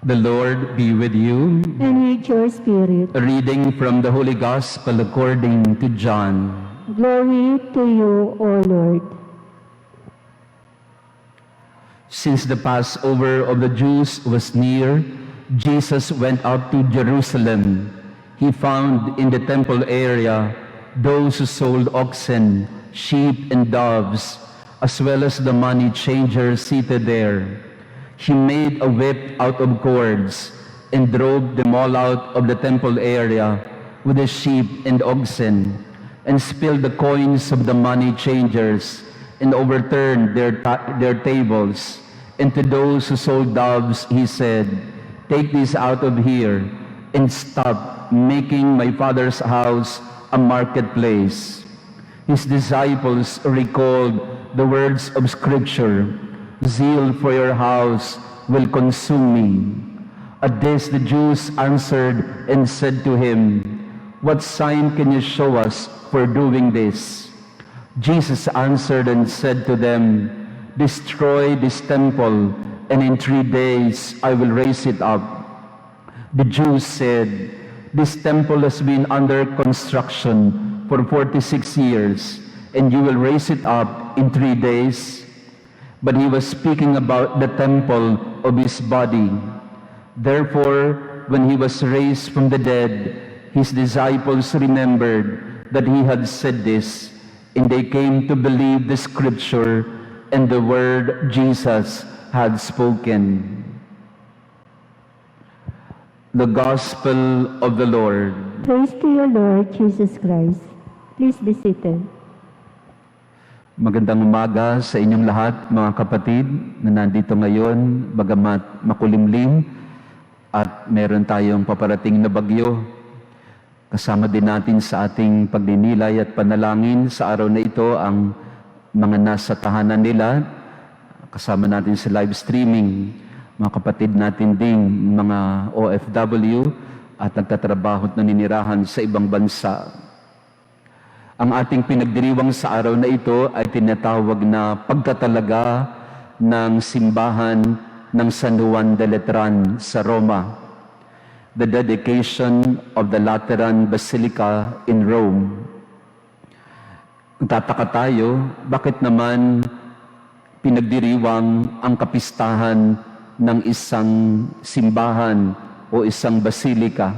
The Lord be with you. And with your spirit. A reading from the Holy Gospel according to John. Glory to you, O Lord. Since the Passover of the Jews was near, Jesus went up to Jerusalem. He found in the temple area those who sold oxen, sheep, and doves, as well as the money changers seated there. He made a whip out of cords and drove them all out of the temple area with the sheep and oxen, and spilled the coins of the money changers and overturned their tables. And to those who sold doves, he said, "Take these out of here and stop making my Father's house a marketplace." His disciples recalled the words of Scripture, "Zeal for your house will consume me." At this the Jews answered and said to him, "What sign can you show us for doing this?" Jesus answered and said to them, "Destroy this temple, and in 3 days I will raise it up." The Jews said, "This temple has been under construction for 46 years, and you will raise it up in 3 days?" But he was speaking about the temple of his body. Therefore, when he was raised from the dead, his disciples remembered that he had said this, and they came to believe the Scripture and the word Jesus had spoken. The Gospel of the Lord. Praise to you, Lord Jesus Christ. Please be seated. Magandang umaga sa inyong lahat, mga kapatid, na nandito ngayon, bagamat makulimlim at meron tayong paparating na bagyo. Kasama din natin sa ating pagninilay at panalangin sa araw na ito ang mga nasa tahanan nila. Kasama natin sa live streaming, mga kapatid natin ding mga OFW at nagtatrabaho at naninirahan sa ibang bansa. Ang ating pinagdiriwang sa araw na ito ay tinatawag na pagtatalaga ng simbahan ng San Juan de Letran sa Roma, the dedication of the Lateran Basilica in Rome. Tataka tayo, bakit naman pinagdiriwang ang kapistahan ng isang simbahan o isang basilika?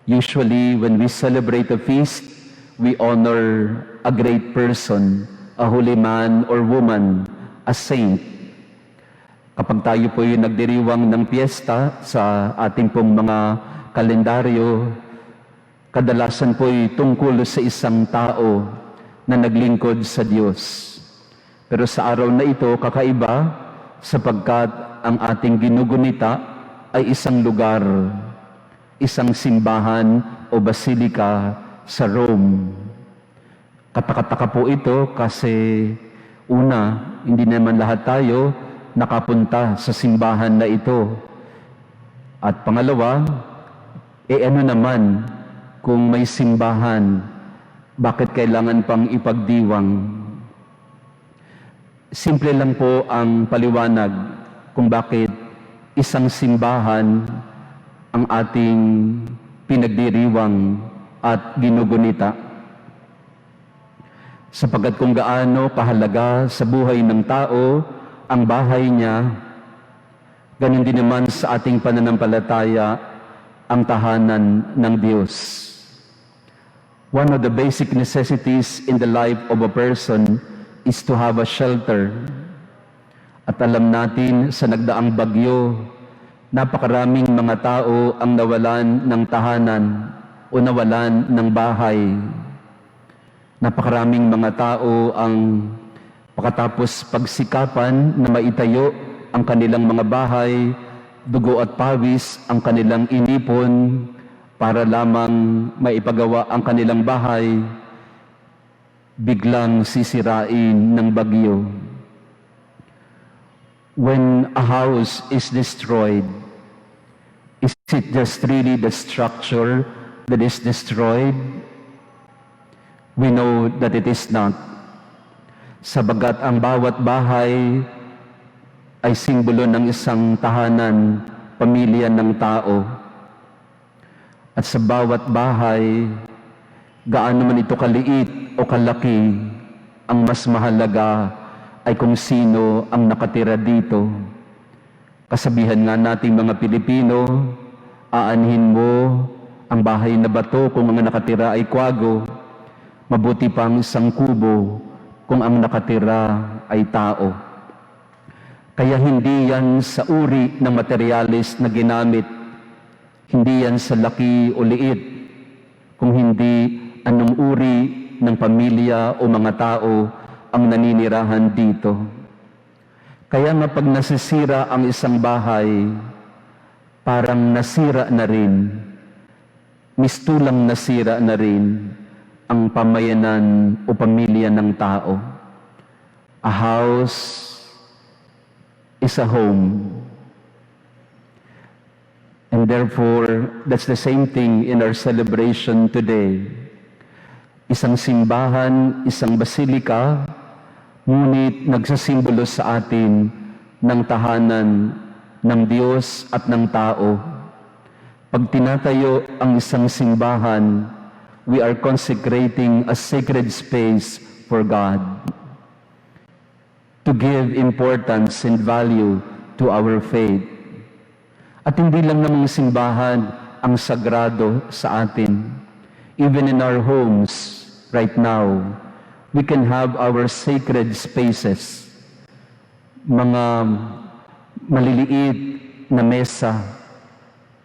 Usually, when we celebrate a feast, we honor a great person, a holy man or woman, a saint. Kapag tayo po yung nagdiriwang ng piyesta sa ating pong mga kalendaryo, kadalasan po ay tungkol sa isang tao na naglingkod sa Diyos. Pero sa araw na ito, kakaiba sapagkat ang ating ginugunita ay isang lugar, isang simbahan o basilika sa Rome. Katakataka po ito kasi una, hindi naman lahat tayo nakapunta sa simbahan na ito. At pangalawa, ano naman kung may simbahan, bakit kailangan pang ipagdiwang? Simple lang po ang paliwanag kung bakit isang simbahan ang ating pinagdiriwang at ginugunita. Sapagkat kung gaano kahalaga sa buhay ng tao ang bahay niya, ganun din naman sa ating pananampalataya ang tahanan ng Diyos. One of the basic necessities in the life of a person is to have a shelter. At alam natin sa nagdaang bagyo, napakaraming mga tao ang nawalan ng tahanan o nawalan ng bahay. Napakaraming mga tao ang pagkatapos pagsikapan na maitayo ang kanilang mga bahay, dugo at pawis ang kanilang inipon para lamang maipagawa ang kanilang bahay, biglang sisirain ng bagyo. When a house is destroyed, is it just really the structure that is destroyed? We know that it is not. Sabagat ang bawat bahay ay simbolo ng isang tahanan pamilya ng tao. At sa bawat bahay, gaano man ito kaliit o kalaki, ang mas mahalaga ay kung sino ang nakatira dito. Kasabihan nga nating mga Pilipino, aanhin mo ang bahay na bato kung ang nakatira ay kwago, mabuti pang isang kubo kung ang nakatira ay tao. Kaya hindi yan sa uri ng materialis na ginamit, hindi yan sa laki o liit, kung hindi anong uri ng pamilya o mga tao ang naninirahan dito. Kaya nga pag nasisira ang isang bahay, parang nasira na rin, mistulang nasira na rin ang pamayanan o pamilya ng tao. A house is a home. And therefore, that's the same thing in our celebration today. Isang simbahan, isang basilika, ngunit nagsasimbolo sa atin ng tahanan ng Diyos at ng tao. Pag tinatayo ang isang simbahan, we are consecrating a sacred space for God to give importance and value to our faith. At hindi lang namang simbahan ang sagrado sa atin. Even in our homes right now, we can have our sacred spaces. Mga maliliit na mesa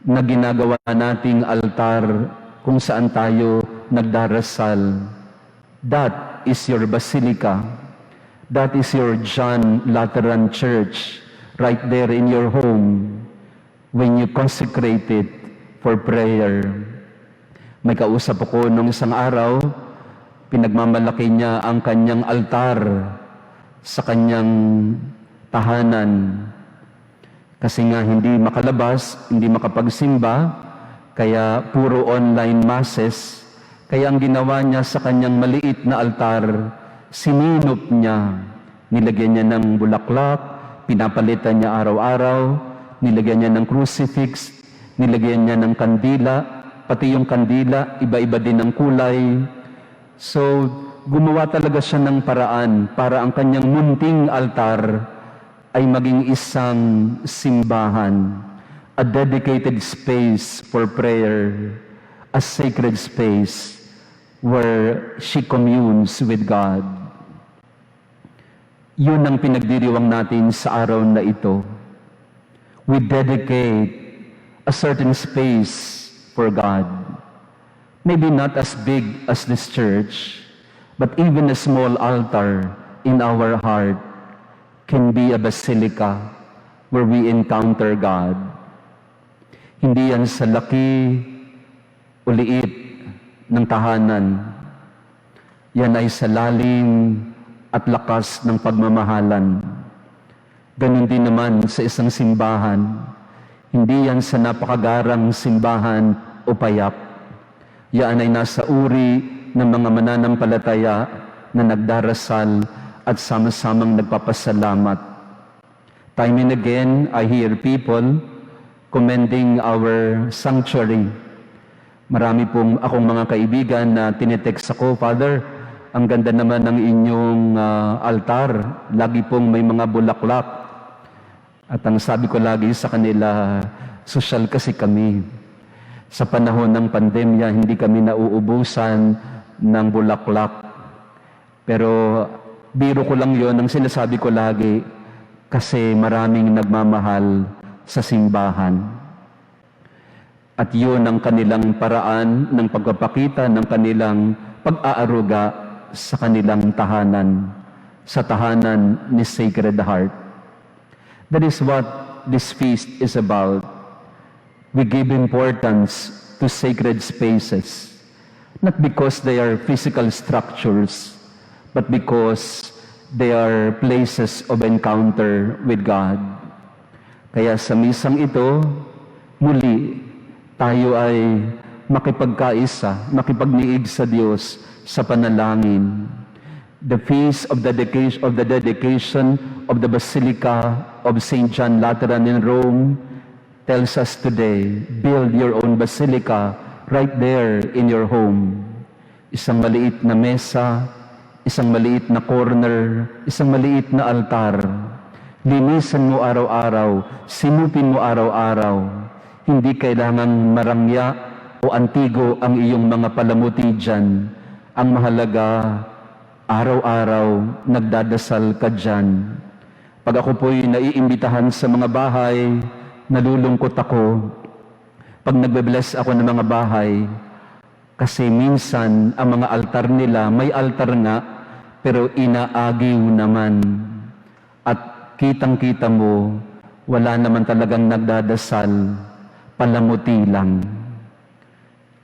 na ginagawa nating altar kung saan tayo nagdarasal. That is your basilica. That is your John Lateran Church right there in your home when you consecrate it for prayer. May kausap ako nung isang araw, pinagmamalaki niya ang kanyang altar sa kanyang tahanan. Kasi nga hindi makalabas, hindi makapagsimba, kaya puro online masses. Kaya ang ginawa niya sa kanyang maliit na altar, sininop niya. Nilagyan niya ng bulaklak, pinapalitan niya araw-araw, nilagyan niya ng crucifix, nilagyan niya ng kandila, pati yung kandila, iba-iba din ang kulay. So, gumawa talaga siya ng paraan para ang kanyang munting altar ay maging isang simbahan, a dedicated space for prayer, a sacred space where she communes with God. Yun ang pinagdiriwang natin sa araw na ito. We dedicate a certain space for God. Maybe not as big as this church, but even a small altar in our heart can be a basilica where we encounter God. Hindi yan sa laki o liit ng tahanan. Yan ay sa lalim at lakas ng pagmamahalan. Ganon din naman sa isang simbahan. Hindi yan sa napakagarang simbahan o payap. Yan ay nasa uri ng mga mananampalataya na nagdarasal at sama-samang nagpapasalamat. Time and again, I hear people commending our sanctuary. Marami pong akong mga kaibigan na tinetext ako, Father, ang ganda naman ng inyong altar. Lagi pong may mga bulaklak. At ang sabi ko lagi sa kanila, sosyal kasi kami. Sa panahon ng pandemya, hindi kami nauubusan ng bulaklak. Pero biro ko lang yon, ang sinasabi ko lagi, kasi maraming nagmamahal sa simbahan. At yun ang kanilang paraan ng pagpapakita ng kanilang pag-aaruga sa kanilang tahanan, sa tahanan ni Sacred Heart. That is what this feast is about. We give importance to sacred spaces, not because they are physical structures, but because they are places of encounter with God. Kaya sa misang ito, muli, tayo ay makipagkaisa, makipagniig sa Diyos sa panalangin. The feast of the dedication of the Basilica of St. John Lateran in Rome tells us today, build your own basilica right there in your home. Isang maliit na mesa, isang maliit na corner, isang maliit na altar. Linisan mo araw-araw, sinupin mo araw-araw. Hindi kailangang marangya o antigo ang iyong mga palamuti dyan. Ang mahalaga, araw-araw, nagdadasal ka dyan. Pag ako po'y naiimbitahan sa mga bahay, nalulungkot ako. Pag nagbe-bless ako ng mga bahay, kasi minsan ang mga altar nila, may altar nga, pero inaagiw naman. At kitang-kita mo, wala naman talagang nagdadasal, palamuti lang.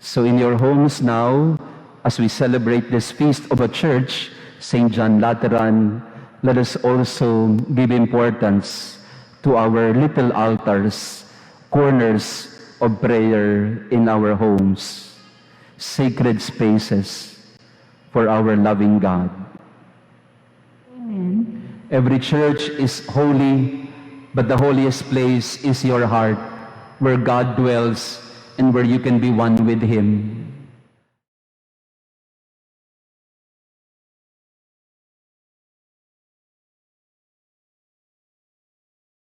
So in your homes now, as we celebrate this feast of a church, St. John Lateran, let us also give importance to our little altars, corners of prayer in our homes, sacred spaces for our loving God. Amen. Every church is holy, but the holiest place is your heart, where God dwells and where you can be one with Him.